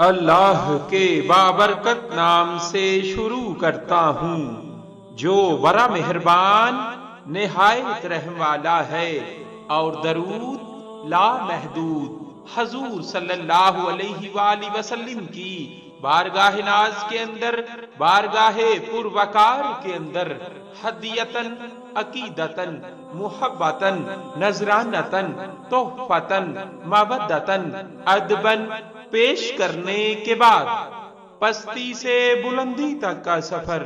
اللہ کے بابرکت نام سے شروع کرتا ہوں جو بڑا مہربان نہایت رحم والا ہے، اور درود لا محدود حضور صلی اللہ علیہ وآلہ وسلم کی بارگاہ ناز کے اندر، بارگاہ پروقار کے اندر ہدیتن، عقیدتن، محبتن، نذرانتن، تحفتن، مودتن، ادبن پیش کرنے کے بعد پستی سے بلندی تک کا سفر۔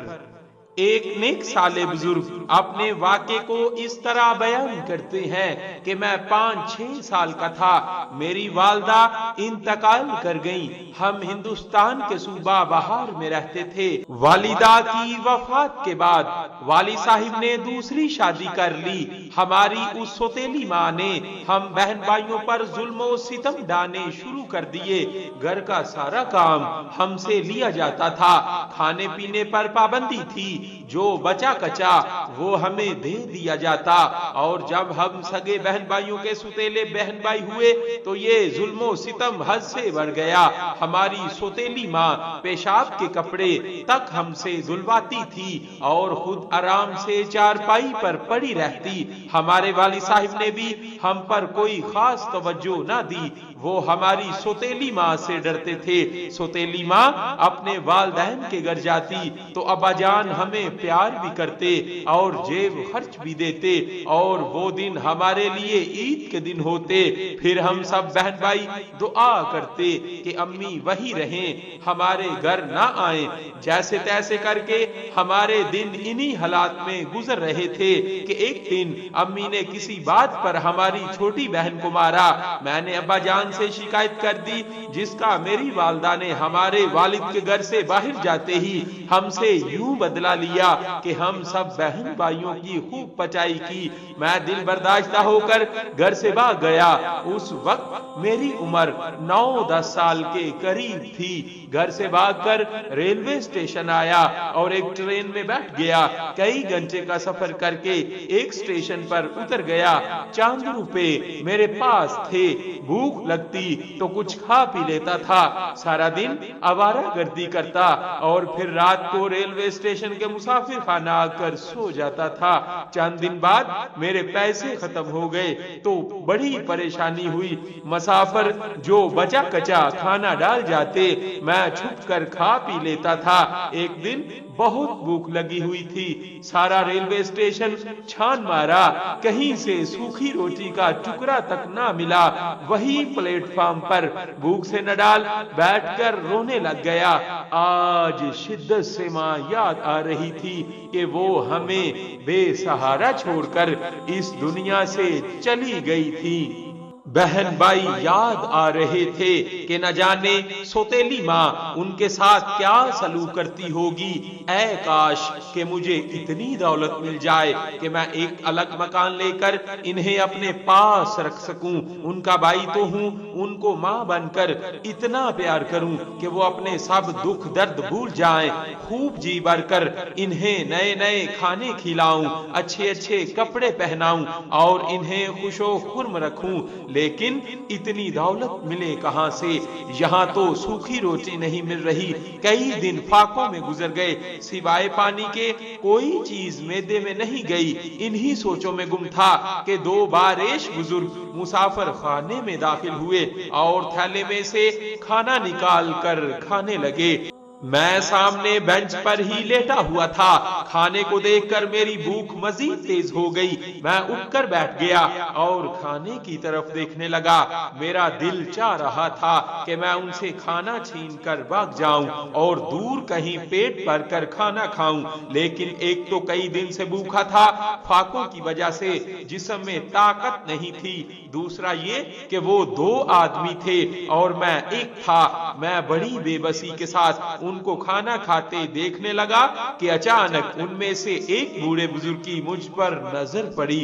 ایک نیک سالے بزرگ اپنے واقعے کو اس طرح بیان کرتے ہیں کہ میں 5-6 سال کا تھا، میری والدہ انتقال کر گئیں، ہم ہندوستان کے صوبہ بہار میں رہتے تھے۔ والدہ کی وفات کے بعد والد صاحب نے دوسری شادی کر لی۔ ہماری اس سوتیلی ماں نے ہم بہن بھائیوں پر ظلم و ستم ڈھانے شروع کر دیے۔ گھر کا سارا کام ہم سے لیا جاتا تھا، کھانے پینے پر پابندی تھی، جو بچا کچا وہ ہمیں دے دیا جاتا، اور جب ہم سگے بہن بھائیوں کے سوتیلے بہن بھائی ہوئے تو یہ ظلم و ستم حد سے بڑھ گیا۔ ہماری سوتیلی ماں پیشاب کے کپڑے تک ہم سے دھلواتی تھی اور خود آرام سے چارپائی پر پڑی رہتی۔ ہمارے والد صاحب نے بھی ہم پر کوئی خاص توجہ نہ دی، وہ ہماری سوتیلی ماں سے ڈرتے تھے۔ سوتیلی ماں اپنے والدین کے گھر جاتی تو ابا جان ہمیں پیار بھی کرتے اور جیب خرچ بھی دیتے، اور وہ دن ہمارے لیے عید کے دن ہوتے۔ پھر ہم سب بہن بھائی دعا کرتے کہ امی وہی رہیں، ہمارے گھر نہ آئیں۔ جیسے تیسے کر کے ہمارے دن انہی حالات میں گزر رہے تھے کہ ایک دن امی نے کسی بات پر ہماری چھوٹی بہن کو مارا۔ میں نے ابا جان سے شکایت کر دی، جس کا میری والدہ نے ہمارے والد کے گھر سے باہر جاتے ہی ہم سے یوں بدلہ لیا کہ ہم سب بہن بھائیوں کی خوب پچائی کی۔ میں دل برداشتہ ہو کر گھر سے بھاگ گیا۔ اس وقت میری عمر 9-10 سال کے قریب تھی۔ گھر سے بھاگ کر ریلوے اسٹیشن آیا اور ایک ٹرین میں بیٹھ گیا۔ کئی گھنٹے کا سفر کر کے ایک اسٹیشن پر اتر گیا۔ چند روپے میرے پاس تھے، بھوک لگتی تو کچھ کھا پی لیتا تھا، سارا دن آوارہ گردی کرتا اور پھر رات کو ریلوے اسٹیشن کے مسافر خانہ آ کر سو جاتا تھا۔ چند دن بعد میرے پیسے ختم ہو گئے تو بڑی پریشانی ہوئی۔ مسافر جو بچا کچا کھانا ڈال جاتے میں چھپ کر کھا پی لیتا تھا۔ ایک دن بہت بھوک لگی ہوئی تھی، سارا ریلوے اسٹیشن چھان مارا، کہیں سے سوکھی روٹی کا ٹکڑا تک نہ ملا۔ وہی پلیٹ فارم پر بھوک سے نڈال بیٹھ کر رونے لگ گیا۔ آج شدت سے ماں یاد آ رہی تھی کہ وہ ہمیں بے سہارا چھوڑ کر اس دنیا سے چلی گئی تھی۔ بہن بھائی یاد آ رہے تھے کہ نہ جانے سوتیلی ماں ان کے ساتھ کیا سلوک کرتی ہوگی۔ اے کاش کہ مجھے اتنی دولت مل جائے کہ میں ایک الگ مکان لے کر انہیں اپنے پاس رکھ سکوں۔ ان کا بھائی تو ہوں، ان کو ماں بن کر اتنا پیار کروں کہ وہ اپنے سب دکھ درد بھول جائیں، خوب جی بھر کر انہیں نئے نئے کھانے کھلاؤں، اچھے اچھے کپڑے پہناؤں اور انہیں خوش و خرم رکھوں۔ لیکن اتنی دولت ملے کہاں سے؟ یہاں تو سوکھی روٹی نہیں مل رہی۔ کئی دن فاقوں میں گزر گئے، سوائے پانی کے کوئی چیز معدے میں نہیں گئی۔ انہی سوچوں میں گم تھا کہ 2 باریش بزرگ مسافر خانے میں داخل ہوئے اور تھیلے میں سے کھانا نکال کر کھانے لگے۔ میں سامنے بینچ پر ہی لیٹا ہوا تھا۔ کھانے کو دیکھ کر میری بھوک مزید تیز ہو گئی۔ میں اٹھ کر بیٹھ گیا اور کھانے کی طرف دیکھنے لگا۔ میرا دل چاہ رہا تھا کہ میں ان سے کھانا چھین کر بھاگ جاؤں اور دور کہیں پیٹ بھر کر کھانا کھاؤں، لیکن ایک تو کئی دن سے بھوکا تھا، فاقوں کی وجہ سے جسم میں طاقت نہیں تھی، دوسرا یہ کہ وہ 2 آدمی تھے اور میں ایک تھا۔ میں بڑی بے بسی کے ساتھ ان کو کھانا کھاتے دیکھنے لگا کہ اچانک ان میں سے ایک بوڑھے بزرگ کی مجھ پر نظر پڑی۔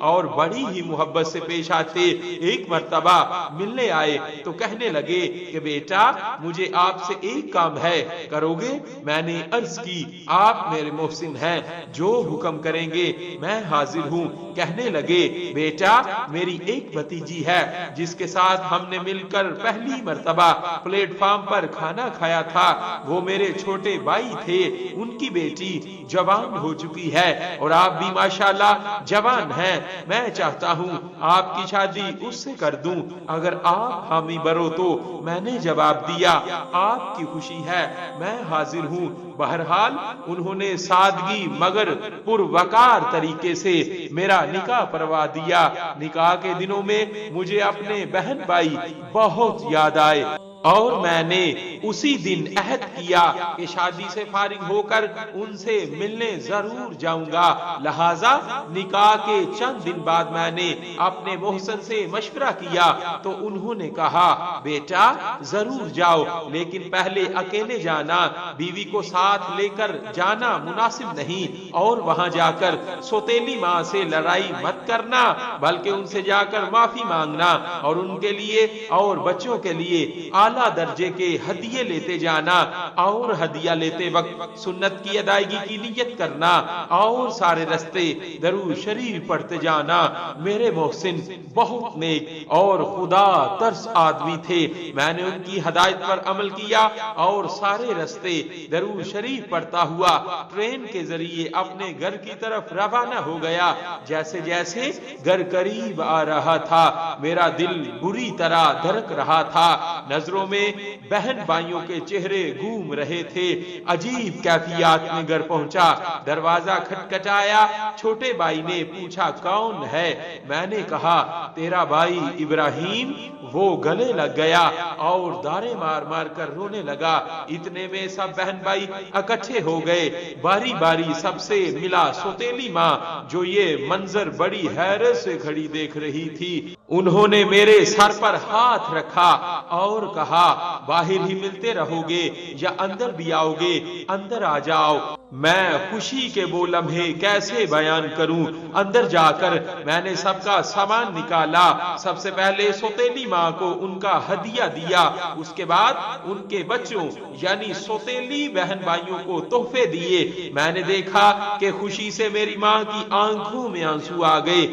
اور بڑی ہی محبت سے پیش آتے۔ ایک مرتبہ ملنے آئے تو کہنے لگے کہ بیٹا مجھے آپ سے ایک کام ہے، کرو گے؟ میں نے عرض کی آپ میرے محسن ہیں، جو حکم کریں گے میں حاضر ہوں۔ کہنے لگے بیٹا میری ایک بھتیجی ہے جس کے ساتھ ہم نے مل کر پہلی مرتبہ پلیٹ فارم پر کھانا کھایا تھا، وہ میرے چھوٹے بھائی تھے، ان کی بیٹی جوان ہو چکی ہے اور آپ بھی ماشاءاللہ جوان ہیں، میں چاہتا ہوں آپ کی شادی اس سے کر دوں، اگر آپ حامی برو تو۔ میں نے جواب دیا آپ کی خوشی ہے میں حاضر ہوں۔ بہرحال انہوں نے سادگی مگر پروقار طریقے سے میرا نکاح پروا دیا۔ نکاح کے دنوں میں مجھے اپنے بہن بھائی بہت یاد آئے اور میں نے اسی دن عہد کیا کہ شادی سے فارغ ہو کر ان سے ملنے ضرور جاؤں گا۔ لہذا نکاح کے چند دن بعد میں نے اپنے محسن سے مشورہ کیا تو انہوں نے کہا بیٹا ضرور جاؤ، لیکن پہلے اکیلے جانا، بیوی کو ساتھ لے کر جانا مناسب نہیں، اور وہاں جا کر سوتیلی ماں سے لڑائی مت کرنا، بلکہ ان سے جا کر معافی مانگنا اور ان کے لیے اور بچوں کے لیے اعلیٰ درجے کے ہدیے لیتے جانا، اور ہدیہ لیتے وقت سنت کی ادائیگی کی نیت کرنا اور سارے رستے درود شریف پڑھتے جانا۔ میرے محسن بہت نیک اور خدا ترس آدمی تھے، میں نے ان کی ہدایت پر عمل کیا اور سارے رستے درود شریف پڑھتا ہوا ٹرین کے ذریعے اپنے گھر کی طرف روانہ ہو گیا۔ جیسے جیسے گھر قریب آ رہا تھا میرا دل بری طرح دھڑک رہا تھا، نظروں میں بہن بھائیوں کے چہرے گھوم رہے تھے۔ عجیب کیفیات میں گھر پہنچا، دروازہ کھٹکھٹایا، چھوٹے بھائی نے پوچھا کون ہے؟ میں نے کہا تیرا بھائی ابراہیم۔ وہ گلے لگ گیا اور دارے مار مار کر رونے لگا۔ اتنے میں سب بہن بھائی اکٹھے ہو گئے، باری باری سب سے ملا سوتیلی ماں جو یہ منظر بڑی حیرت سے کھڑی دیکھ رہی تھی۔ انہوں نے میرے سر پر ہاتھ رکھا اور کہا باہر ہی ملتے رہو گے یا اندر بھی آؤ گے؟ اندر آ جاؤ۔ میں خوشی کے وہ لمحے کیسے بیان کروں؟ اندر جا کر میں نے سب کا سامان نکالا، سب سے پہلے سوتیلی ماں کو ان کا ہدیہ دیا، اس کے بعد ان کے بچوں یعنی سوتیلی بہن بھائیوں کو تحفے دیے۔ میں نے دیکھا کہ خوشی سے میری ماں کی آنکھوں میں آنسو آ گئے۔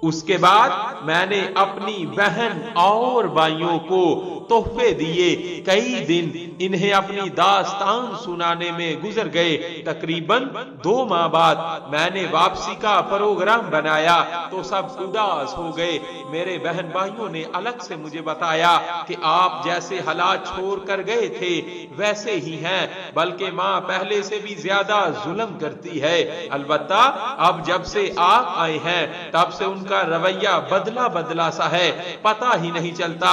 اس کے بعد میں نے اپنی بہن اور بھائیوں کو تحفے دیے۔ کئی دن انہیں اپنی داستان سنانے میں گزر گئے۔ تقریباً 2 ماہ بعد میں نے واپسی کا پروگرام بنایا تو سب اداس ہو گئے۔ میرے بہن بھائیوں نے الگ سے مجھے بتایا کہ آپ جیسے حالات چھوڑ کر گئے تھے ویسے ہی ہیں، بلکہ ماں پہلے سے بھی زیادہ ظلم کرتی ہے۔ البتہ اب جب سے آپ آئے ہیں تب سے ان کا رویہ بدلا سا ہے، پتہ ہی نہیں چلتا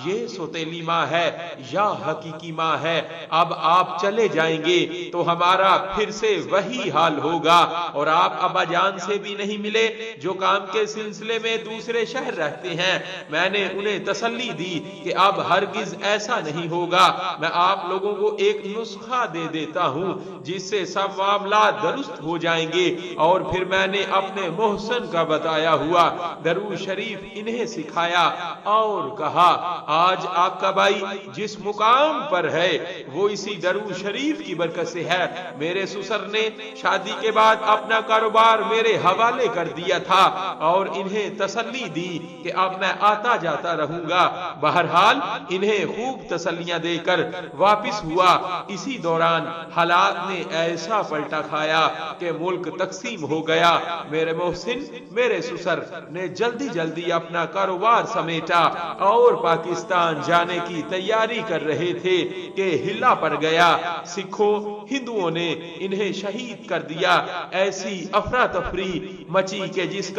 یہ سوتیلی ماں ہے یا حقیقی ماں ہے۔ اب آپ چلے جائیں گے تو ہمارا پھر سے وہی حال ہوگا، اور آپ ابا جان سے بھی نہیں ملے جو کام کے سلسلے میں دوسرے شہر رہتے ہیں۔ میں نے انہیں تسلی دی کہ اب ہرگز ایسا نہیں ہوگا، میں آپ لوگوں کو ایک نسخہ دے دیتا ہوں جس سے سب معاملات درست ہو جائیں گے، اور پھر میں نے اپنے محسن کا بتایا ہوا درود شریف انہیں سکھایا اور کہا آج آپ کا بھائی جس مقام پر ہے وہ اسی درود شریف کی برکت سے ہے۔ میرے سسر نے شادی کے بعد اپنا کاروبار میرے حوالے کر دیا تھا اور انہیں تسلی دی کہ اب میں آتا جاتا رہوں گا۔ بہرحال انہیں خوب تسلیاں دے کر واپس ہوا۔ اسی دوران حالات نے ایسا پلٹا کھایا کہ ملک تقسیم ہو گیا۔ میرے محسن میرے سسر نے جلدی اپنا کاروبار سمیٹا اور پاکستان جانے کی تیاری کر رہے تھے کہ ہلا پڑ گیا۔ سکھوں ہندوؤں نے انہیں شہید کر دیا۔ ایسی افراتفری مچی کہ جس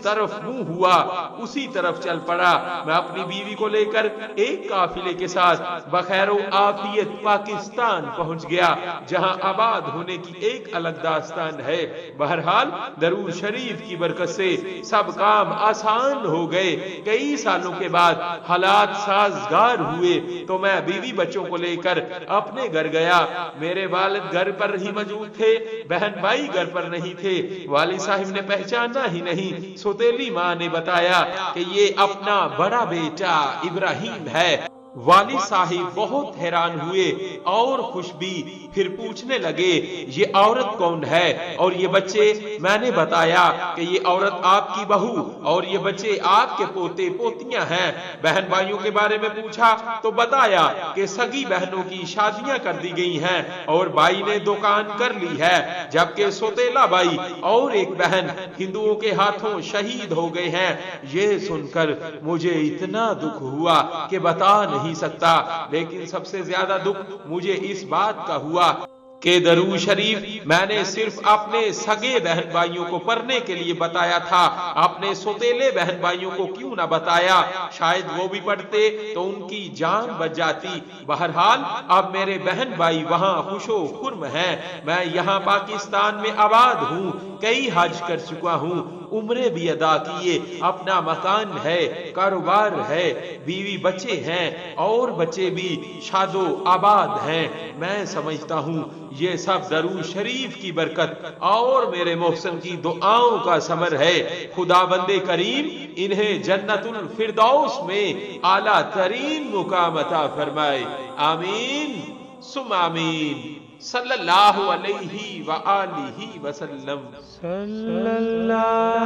طرف منہ ہوا اسی طرف چل پڑا۔ میں اپنی بیوی کو لے کر ایک قافلے کے ساتھ بخیر و عافیت پاکستان پہنچ گیا، جہاں آباد ہونے کی ایک الگ داستان ہے۔ بہرحال درود شریف کی برکت سے سب کام آسان ہو گئے۔ کئی سالوں کے بعد حالات سازگار ہوئے تو میں بیوی بچوں کو لے کر اپنے گھر گیا۔ میرے والد گھر پر ہی موجود تھے، بہن بھائی گھر پر نہیں تھے۔ والد صاحب نے پہچانا ہی نہیں۔ سوتیلی ماں نے بتایا کہ یہ اپنا بڑا بیٹا ابراہیم ہے۔ والد صاحب بہت حیران ہوئے اور خوش بھی، پھر پوچھنے لگے یہ عورت کون ہے اور یہ بچے؟ میں نے بتایا کہ یہ عورت آپ کی بہو اور یہ بچے آپ کے پوتے پوتیاں ہیں۔ بہن بھائیوں کے بارے میں پوچھا تو بتایا کہ سگی بہنوں کی شادیاں کر دی گئی ہیں اور بھائی نے دکان کر لی ہے، جبکہ سوتیلا بھائی اور ایک بہن ہندوؤں کے ہاتھوں شہید ہو گئے ہیں۔ یہ سن کر مجھے اتنا دکھ ہوا کہ بتا نہیں سکتا، لیکن سب سے زیادہ دکھ مجھے اس بات کا ہوا کہ درود شریف میں نے صرف اپنے سگے بہن بھائیوں کو پڑھنے کے لیے بتایا تھا، اپنے سوتیلے بہن بھائیوں کو کیوں نہ بتایا؟ شاید وہ بھی پڑھتے تو ان کی جان بچ جاتی۔ بہرحال اب میرے بہن بھائی وہاں خوش و خرم ہیں، میں یہاں پاکستان میں آباد ہوں، کئی حج کر چکا ہوں، عمرے بھی ادا کیے، اپنا مکان ہے، کاروبار ہے، بیوی بچے ہیں اور بچے بھی شاد و آباد ہیں۔ میں سمجھتا ہوں یہ سب درود شریف کی برکت اور میرے محسن کی دعاؤں کا ثمر ہے۔ خدا بند کریم انہیں جنت الفردوس میں اعلیٰ ترین مقام عطا فرمائے، آمین ثم آمین۔ صلی اللہ علیہ وآلہ وسلم۔ صلی اللہ